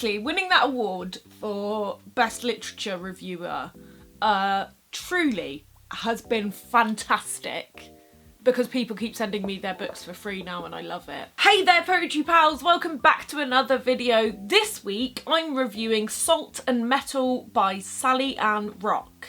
honestly, winning that award for Best Literature Reviewer truly has been fantastic, because people keep sending me their books for free now and I love it. Hey there poetry pals, welcome back to another video. This week I'm reviewing Salt and Metal by Sallyanne Rock.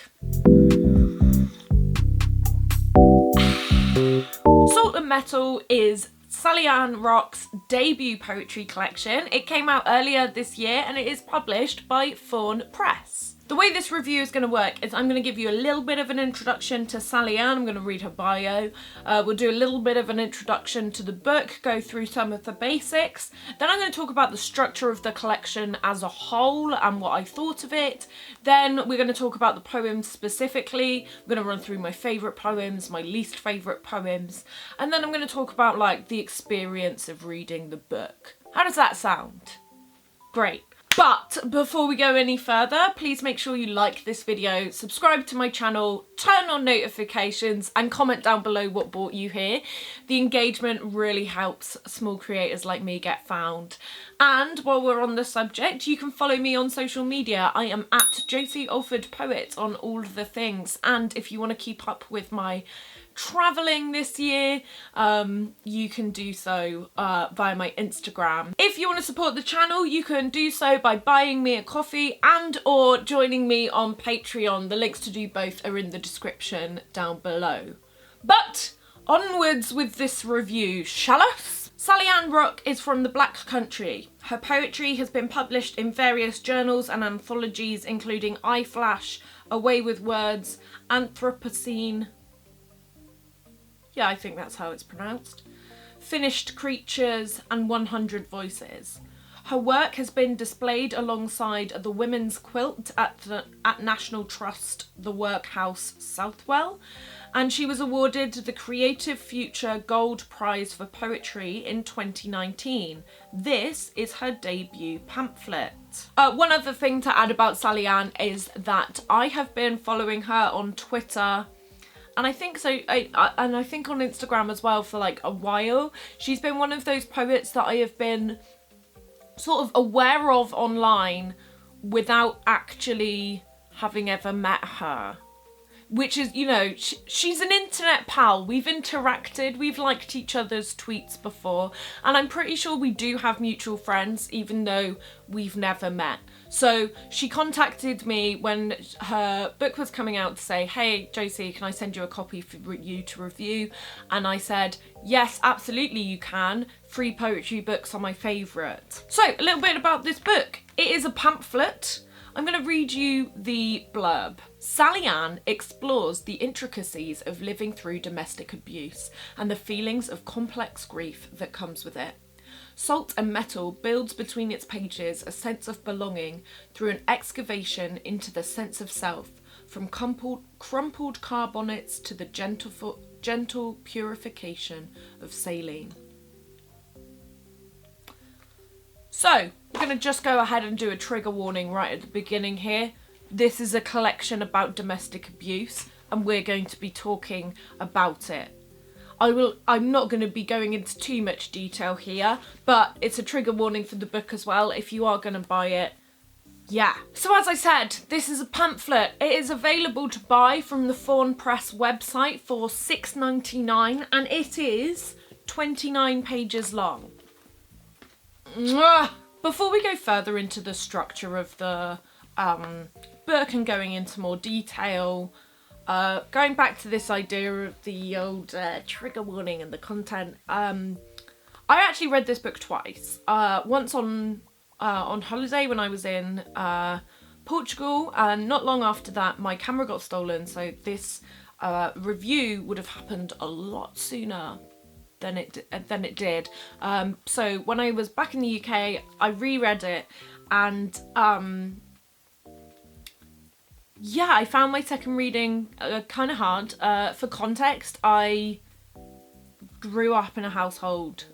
Salt and Metal is Sallyanne Rock's debut poetry collection. It came out earlier this year and it is published by Fawn Press. The way this review is going to work is I'm going to give you a little bit of an introduction to Sallyanne. I'm going to read her bio. We'll do a little bit of an introduction to the book, go through some of the basics. Then I'm going to talk about the structure of the collection as a whole and what I thought of it. Then we're going to talk about the poems specifically. I'm going to run through my favourite poems, my least favourite poems. And then I'm going to talk about like the experience of reading the book. How does that sound? Great. But before we go any further, please make sure you like this video, subscribe to my channel, turn on notifications and comment down below what brought you here. The engagement really helps small creators like me get found. And while we're on the subject, you can follow me on social media. I am at Josie Alford Poet on all of the things. And if you want to keep up with my travelling this year, you can do so via my Instagram. If you want to support the channel, you can do so by buying me a coffee and or joining me on Patreon. The links to do both are in the description down below. But onwards with this review, shall us? Sallyanne Rock is from the Black Country. Her poetry has been published in various journals and anthologies including iFlash, Away with Words, Anthropocene, yeah, I think that's how it's pronounced, Finished Creatures and 100 Voices. Her work has been displayed alongside the Women's Quilt at National Trust, the Workhouse Southwell, and she was awarded the Creative Future Gold Prize for Poetry in 2019. This is her debut pamphlet. One other thing to add about Sallyanne is that I have been following her on Twitter, and I think I think on Instagram as well for like a while. She's been one of those poets that I have been sort of aware of online without actually having ever met her. Which is, you know, she's an internet pal. We've interacted, we've liked each other's tweets before, and I'm pretty sure we do have mutual friends, even though we've never met. So she contacted me when her book was coming out to say, hey, Josie, can I send you a copy for you to review? And I said, yes, absolutely you can. Free poetry books are my favourite. So a little bit about this book. It is a pamphlet. I'm going to read you the blurb. Sallyanne explores the intricacies of living through domestic abuse and the feelings of complex grief that comes with it. Salt and Metal builds between its pages a sense of belonging through an excavation into the sense of self, from crumpled car bonnets to the gentle purification of saline. So, we're going to just go ahead and do a trigger warning right at the beginning here. This is a collection about domestic abuse and we're going to be talking about it. I'm not going to be going into too much detail here, but it's a trigger warning for the book as well if you are going to buy it. Yeah. So as I said, this is a pamphlet. It is available to buy from the Fawn Press website for $6.99 and it is 29 pages long. Before we go further into the structure of the book and going into more detail, going back to this idea of the old trigger warning and the content, I actually read this book twice. Once on holiday when I was in Portugal, and not long after that my camera got stolen, so this review would have happened a lot sooner than it did. So when I was back in the UK, I reread it and yeah, I found my second reading kind of hard. For context, I grew up in a household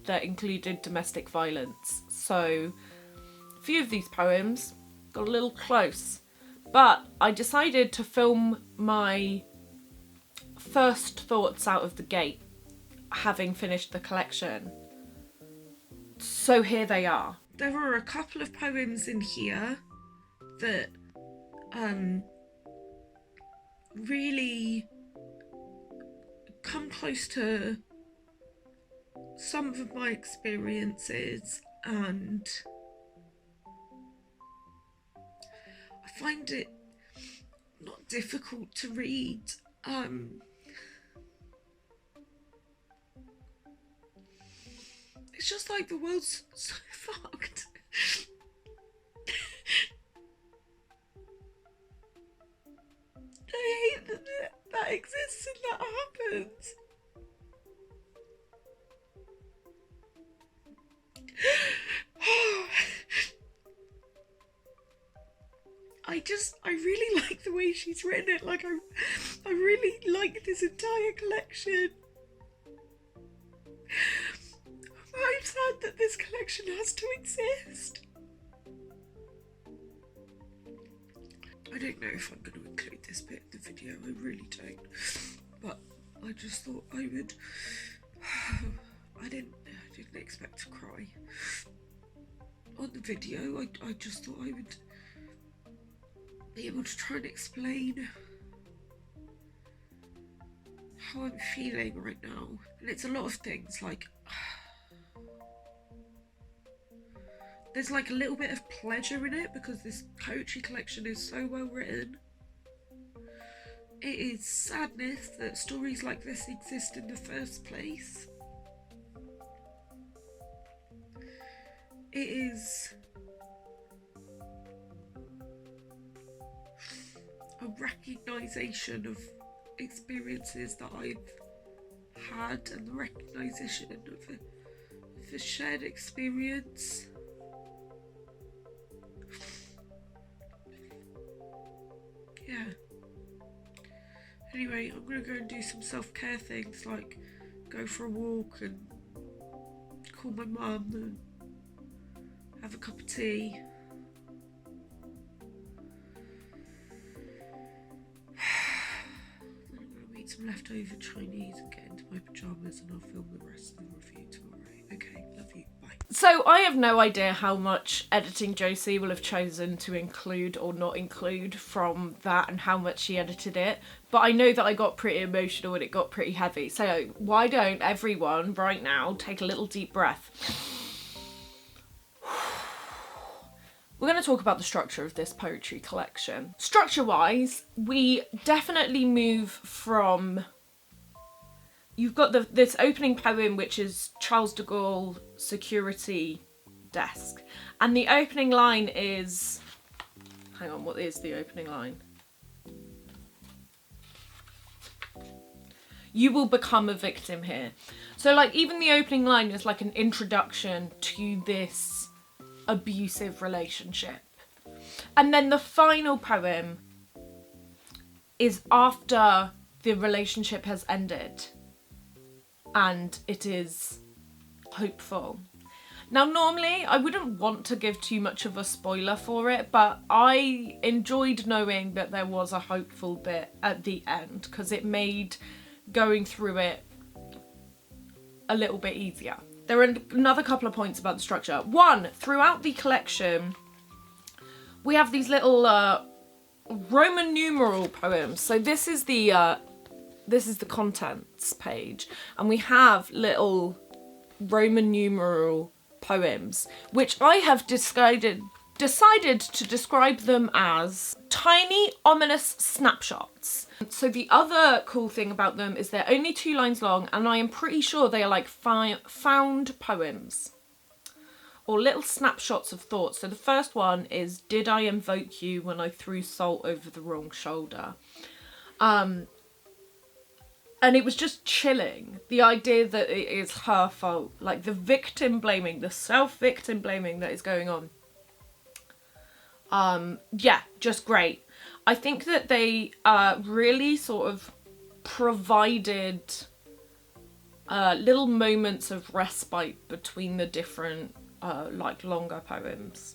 that included domestic violence, so a few of these poems got a little close, but I decided to film my first thoughts out of the gate having finished the collection. So here they are. there are a couple of poems in here that really come close to some of my experiences, and I find it not difficult to read. It's just like the world's so fucked. I hate that exists and that happens. I really like the way she's written it. Like, I really like this entire collection. I'm sad that this collection has to exist. I don't know if I'm going to include this bit in the video, I really don't. But I just thought I would. I didn't expect to cry on the video. I just thought I would be able to try and explain how I'm feeling right now. And it's a lot of things, like there's like a little bit of pleasure in it because this poetry collection is so well written. It is sadness that stories like this exist in the first place. It is a recognition of experiences that I've had, and the recognition of a shared experience. Yeah. Anyway, I'm gonna go and do some self-care things, like go for a walk and call my mum and have a cup of tea. Then I'm gonna eat some leftover Chinese and get into my pyjamas, and I'll film the rest of the review tomorrow. Okay, love you, bye. So I have no idea how much editing Josie will have chosen to include or not include from that and how much she edited it, but I know that I got pretty emotional and it got pretty heavy. So why don't everyone right now take a little deep breath. We're going to talk about the structure of this poetry collection. Structure-wise, we definitely move from... You've got this opening poem, which is Charles de Gaulle security desk. And the opening line is... Hang on, what is the opening line? You will become a victim here. So, like, even the opening line is like an introduction to this abusive relationship. And then the final poem is after the relationship has ended. And it is hopeful. Now, normally I wouldn't want to give too much of a spoiler for it, but I enjoyed knowing that there was a hopeful bit at the end because it made going through it a little bit easier. There are another couple of points about the structure. One, throughout the collection, we have these little Roman numeral poems. So this is the contents page, and we have little Roman numeral poems, which I have decided to describe them as tiny, ominous snapshots. So the other cool thing about them is they're only 2 lines long, and I am pretty sure they are like found poems or little snapshots of thoughts. So the first one is, did I invoke you when I threw salt over the wrong shoulder? And it was just chilling. The idea that it is her fault, like the victim blaming, the self-victim blaming that is going on. Yeah, just great. I think that they really sort of provided little moments of respite between the different like longer poems.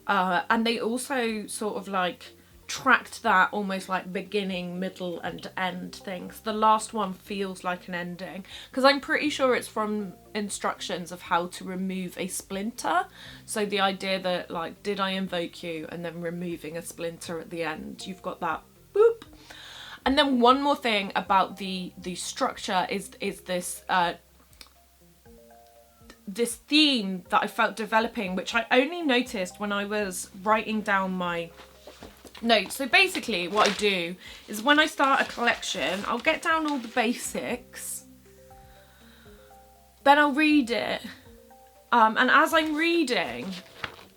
And they also sort of like tracked that almost like beginning, middle and end things. The last one feels like an ending because I'm pretty sure it's from instructions of how to remove a splinter. So the idea that like, did I invoke you, and then removing a splinter at the end, you've got that boop. And then one more thing about the structure is this this theme that I felt developing, which I only noticed when I was writing down my notes. So basically what I do is when I start a collection, I'll get down all the basics, then I'll read it, and as I'm reading,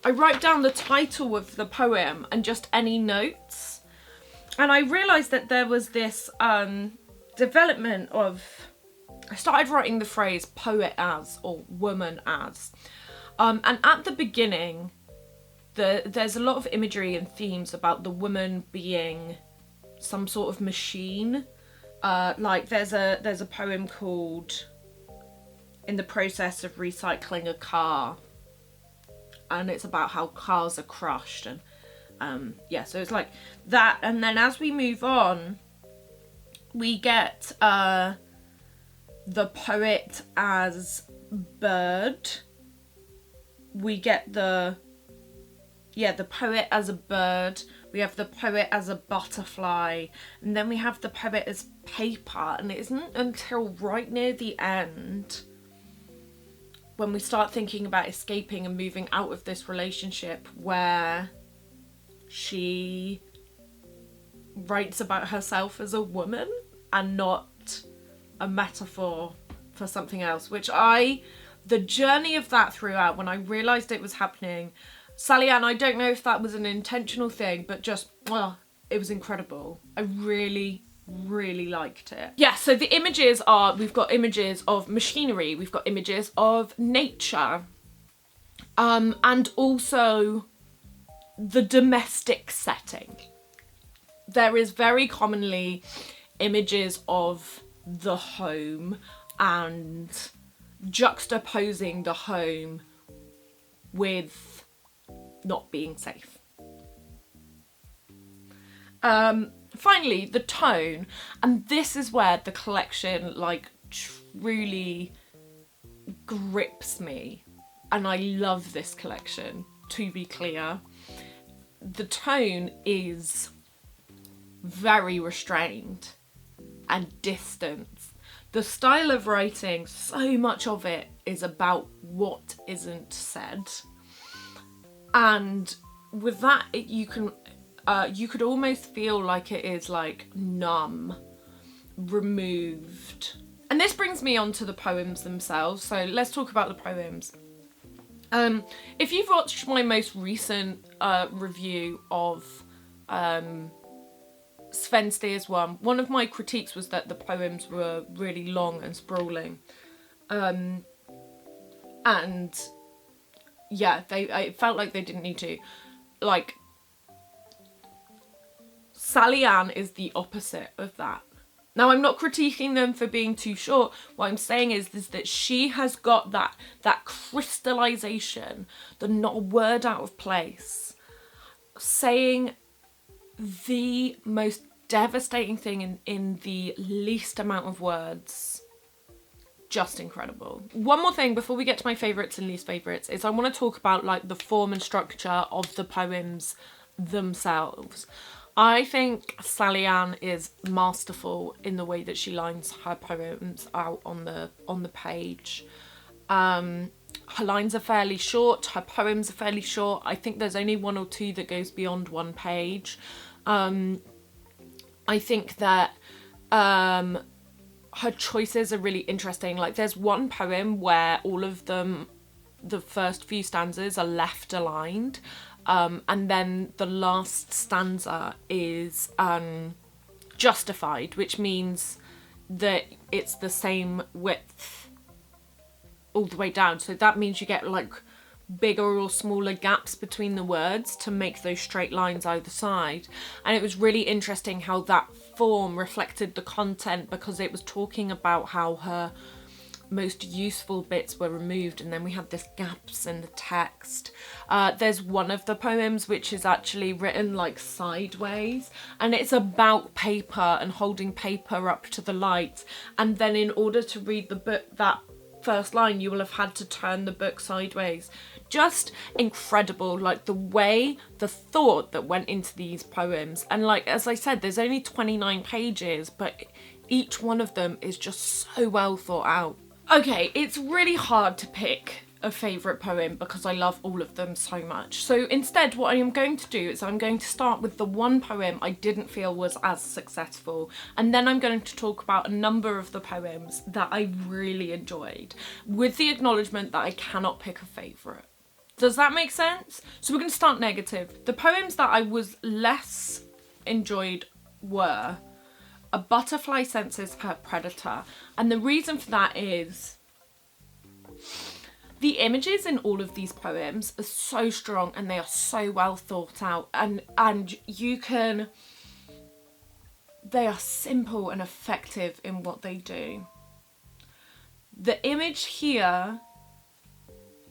I write down the title of the poem and just any notes. And I realised that there was this development of, I started writing the phrase poet as or woman as, and at the beginning there's a lot of imagery and themes about the woman being some sort of machine. Like there's a poem called In the Process of Recycling a Car, and it's about how cars are crushed, and yeah, so it's like that. And then as we move on, we get the poet as bird. We get the poet as a bird. We have the poet as a butterfly, and then we have the poet as paper. And it isn't until right near the end, when we start thinking about escaping and moving out of this relationship, where she writes about herself as a woman and not a metaphor for something else, which the journey of that throughout, when I realised it was happening, Sallyanne, I don't know if that was an intentional thing, but just, well, it was incredible. I really, really liked it. Yeah, so the images are, we've got images of machinery, we've got images of nature, and also the domestic setting. There is very commonly images of the home and juxtaposing the home with not being safe. Finally, the tone, and this is where the collection like truly grips me, and I love this collection, to be clear. The tone is very restrained and distant. The style of writing, so much of it is about what isn't said, and with that you could almost feel like it is like numb, removed. And this brings me on to the poems themselves, so let's talk about the poems. If you've watched my most recent review of Sven Steer's one of my critiques was that the poems were really long and sprawling, and yeah, I felt like they didn't need to. Like, Sallyanne is the opposite of that. Now, I'm not critiquing them for being too short. What I'm saying is that she has got that crystallization, the not a word out of place, saying the most devastating thing in the least amount of words. Just incredible. One more thing before we get to my favourites and least favourites is I want to talk about like the form and structure of the poems themselves. I think Sallyanne is masterful in the way that she lines her poems out on the page. Her lines are fairly short, her poems are fairly short. I think there's only one or two that goes beyond one page. I think that her choices are really interesting. Like, there's one poem where all of them, the first few stanzas are left aligned, and then the last stanza is justified, which means that it's the same width all the way down. So that means you get like bigger or smaller gaps between the words to make those straight lines either side. And it was really interesting how that form reflected the content, because it was talking about how her most useful bits were removed, and then we had this gaps in the text. There's one of the poems which is actually written like sideways, and it's about paper and holding paper up to the light, and then in order to read the book, that first line, you will have had to turn the book sideways. Just incredible, like the way, the thought that went into these poems. And like, as I said, there's only 29 pages, but each one of them is just so well thought out. Okay, it's really hard to pick a favourite poem because I love all of them so much. So instead, what I am going to do is I'm going to start with the one poem I didn't feel was as successful, and then I'm going to talk about a number of the poems that I really enjoyed, with the acknowledgement that I cannot pick a favourite. Does that make sense? So we're going to start negative. The poems that I was less enjoyed were A Butterfly Senses Her Predator, and the reason for that is the images in all of these poems are so strong and they are so well thought out, and they are simple and effective in what they do. The image here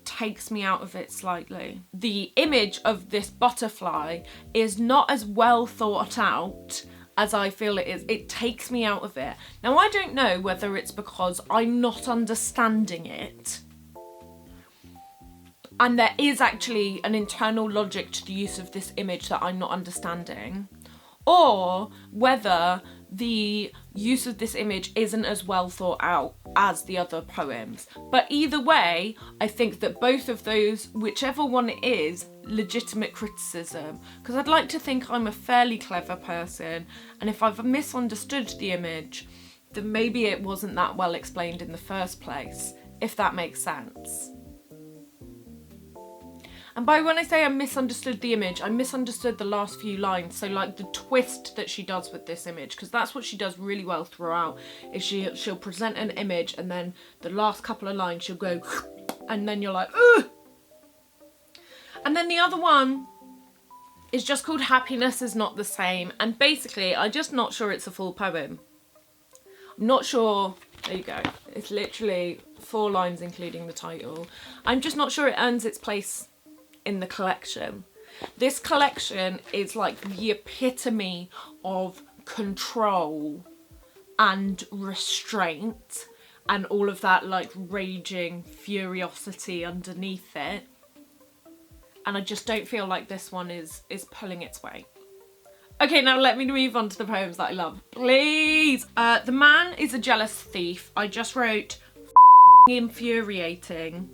takes me out of it slightly. The image of this butterfly is not as well thought out as I feel it is. It takes me out of it. Now, I don't know whether it's because I'm not understanding it, and there is actually an internal logic to the use of this image that I'm not understanding, or whether the use of this image isn't as well thought out as the other poems. But either way, I think that both of those, whichever one it is, legitimate criticism, because I'd like to think I'm a fairly clever person, and if I've misunderstood the image, then maybe it wasn't that well explained in the first place, if that makes sense. And by when I say I misunderstood the image, I misunderstood the last few lines. So like the twist that she does with this image, because that's what she does really well throughout, is she'll present an image and then the last couple of lines she'll go, and then you're like, ugh. And then the other one is just called Happiness Is Not the Same. And basically, I'm just not sure it's a full poem. I'm not sure. There you go. It's literally 4 lines including the title. I'm just not sure it earns its place in the collection. This collection is like the epitome of control and restraint and all of that like raging furiosity underneath it. And I just don't feel like this one is pulling its weight. Okay, now let me move on to the poems that I love, please. The Man Is a Jealous Thief. I just wrote infuriating.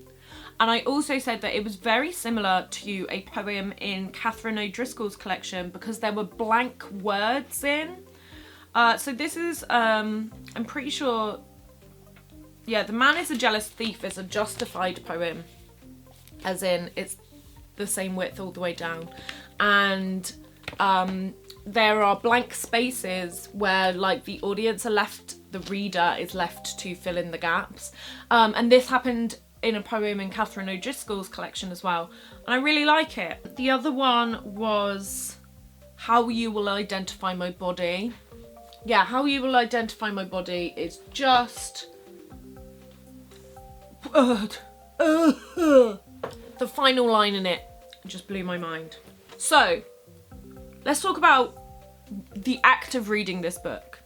And I also said that it was very similar to a poem in Catherine O'Driscoll's collection because there were blank words in. So this is, I'm pretty sure, yeah, The Man Is a Jealous Thief is a justified poem, as in it's the same width all the way down. And there are blank spaces where like the audience are left, the reader is left to fill in the gaps. And this happened in a poem in Catherine O'Driscoll's collection as well, and I really like it. The other one was How You Will Identify My Body. Yeah, How You Will Identify My Body is just the final line in it just blew my mind. So let's talk about the act of reading this book.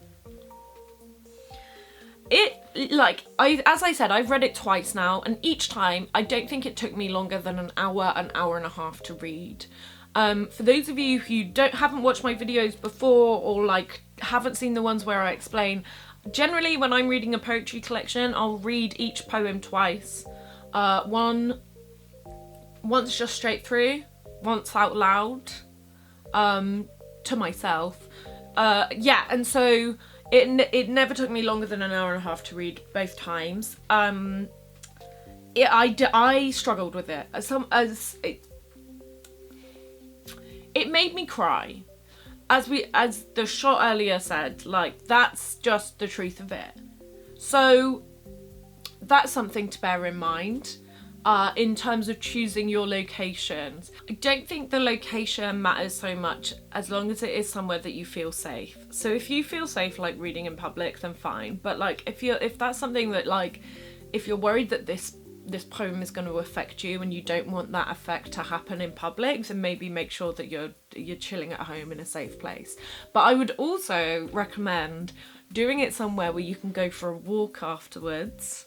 As I said, I've read it twice now, and each time I don't think it took me longer than an hour and a half to read. For those of you who haven't watched my videos before, or like haven't seen the ones where I explain, generally when I'm reading a poetry collection, I'll read each poem twice. Once just straight through, once out loud, to myself. And so it never took me longer than an hour and a half to read both times. I struggled with it. It made me cry. As the shot earlier said, like, that's just the truth of it. So that's something to bear in mind. In terms of choosing your locations. I don't think the location matters so much as long as it is somewhere that you feel safe. So if you feel safe like reading in public, then fine. But like if that's something that like if you're worried that this poem is going to affect you and you don't want that effect to happen in public, then maybe make sure that you're chilling at home in a safe place. But I would also recommend doing it somewhere where you can go for a walk afterwards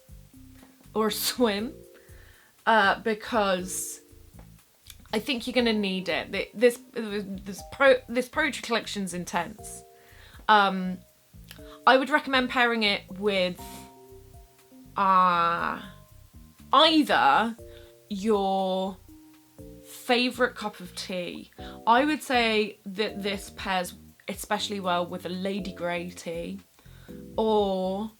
or a swim, because I think you're going to need it. This poetry collection's intense. I would recommend pairing it with either your favourite cup of tea. I would say that this pairs especially well with a Lady Grey tea, or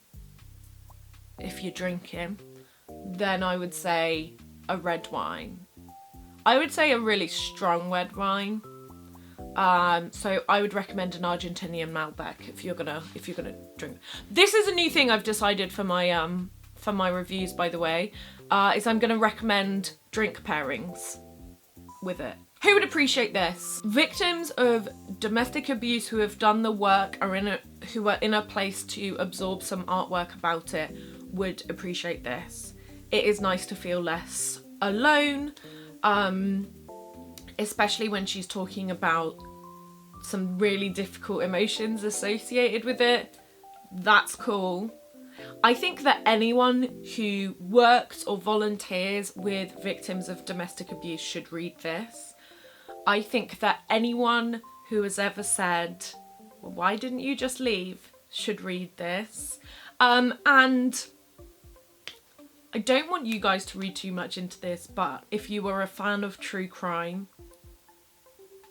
if you're drinking, then I would say a red wine. I would say a really strong red wine. So I would recommend an Argentinian Malbec if you're gonna drink. This is a new thing I've decided for my reviews, by the way, is I'm gonna recommend drink pairings with it. Who would appreciate this? Victims of domestic abuse who have done the work who are in a place to absorb some artwork about it would appreciate this. It is nice to feel less alone, especially when she's talking about some really difficult emotions associated with it. That's cool. I think that anyone who works or volunteers with victims of domestic abuse should read this. I think that anyone who has ever said, well, why didn't you just leave, should read this. And I don't want you guys to read too much into this, but if you are a fan of true crime,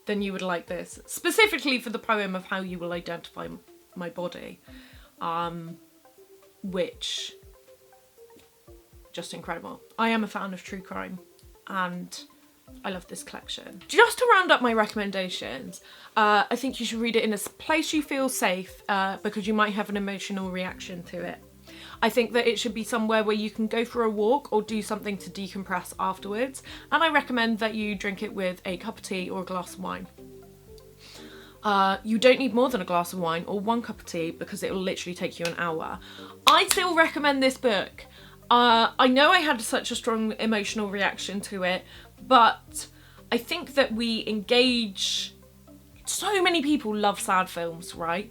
then you would like this. Specifically for the poem of how you will identify my body. Which, just incredible. I am a fan of true crime and I love this collection. Just to round up my recommendations, I think you should read it in a place you feel safe, because you might have an emotional reaction to it. I think that it should be somewhere where you can go for a walk or do something to decompress afterwards, and I recommend that you drink it with a cup of tea or a glass of wine. You don't need more than a glass of wine or one cup of tea because it will literally take you an hour. I still recommend this book. I know I had such a strong emotional reaction to it, but I think that we engage... So many people love sad films, right?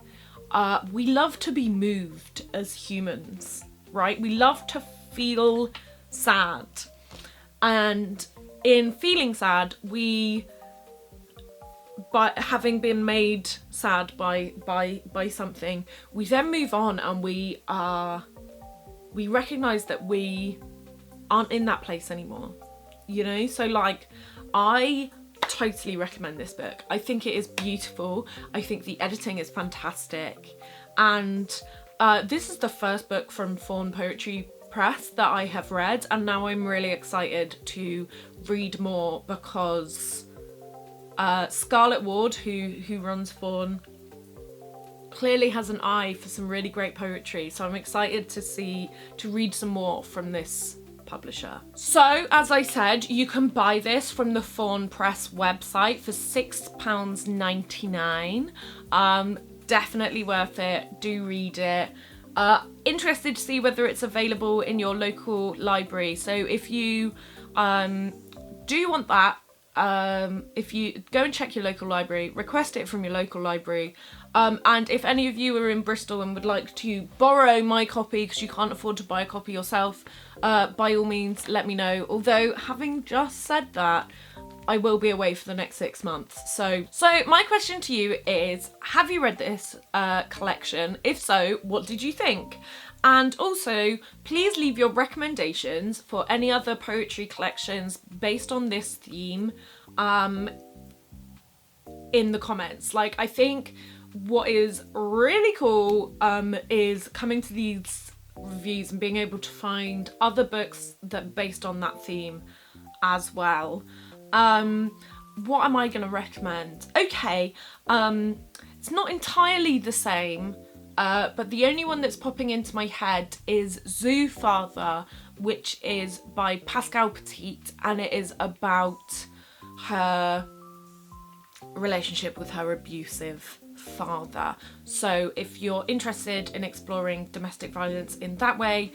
We love to be moved as humans, right? We love to feel sad. And in feeling sad, by having been made sad by something, we then move on and we recognise that we aren't in that place anymore, you know? So like, I totally recommend this book. I think it is beautiful. I think the editing is fantastic. And this is the first book from Fawn Press that I have read, and now I'm really excited to read more because Scarlett Ward, who runs Fawn, clearly has an eye for some really great poetry, so I'm excited to read some more from this publisher. So, as I said, you can buy this from the Fawn Press website for £6.99. Definitely worth it. Do read it. Interested to see whether it's available in your local library. So if you do want that, if you go and check your local library, request it from your local library. And if any of you are in Bristol and would like to borrow my copy because you can't afford to buy a copy yourself, by all means let me know. Although, having just said that, I will be away for the next 6 months. So my question to you is, have you read this collection? If so, what did you think? And also, please leave your recommendations for any other poetry collections based on this theme in the comments. Like, I think what is really cool is coming to these reviews and being able to find other books that are based on that theme as well. What am I going to recommend? Okay, it's not entirely the same, but the only one that's popping into my head is Zoo Father, which is by Pascal Petit, and it is about her relationship with her abusive father. So if you're interested in exploring domestic violence in that way,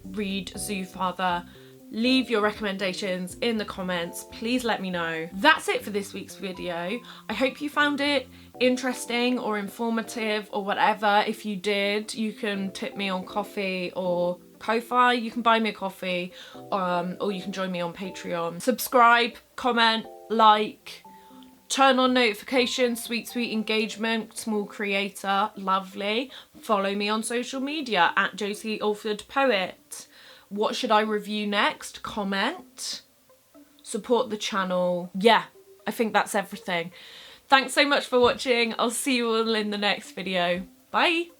read Zoo Father. Leave your recommendations in the comments. Please let me know. That's it for this week's video. I hope you found it interesting or informative or whatever. If you did, you can tip me on coffee or Ko-Fi. You can buy me a coffee, or you can join me on Patreon. Subscribe, comment, like, turn on notifications, sweet engagement, small creator, lovely. Follow me on social media at Josie Alford Poet. What should I review next? Comment. Support the channel. Yeah, I think that's everything. Thanks so much for watching. I'll see you all in the next video. Bye.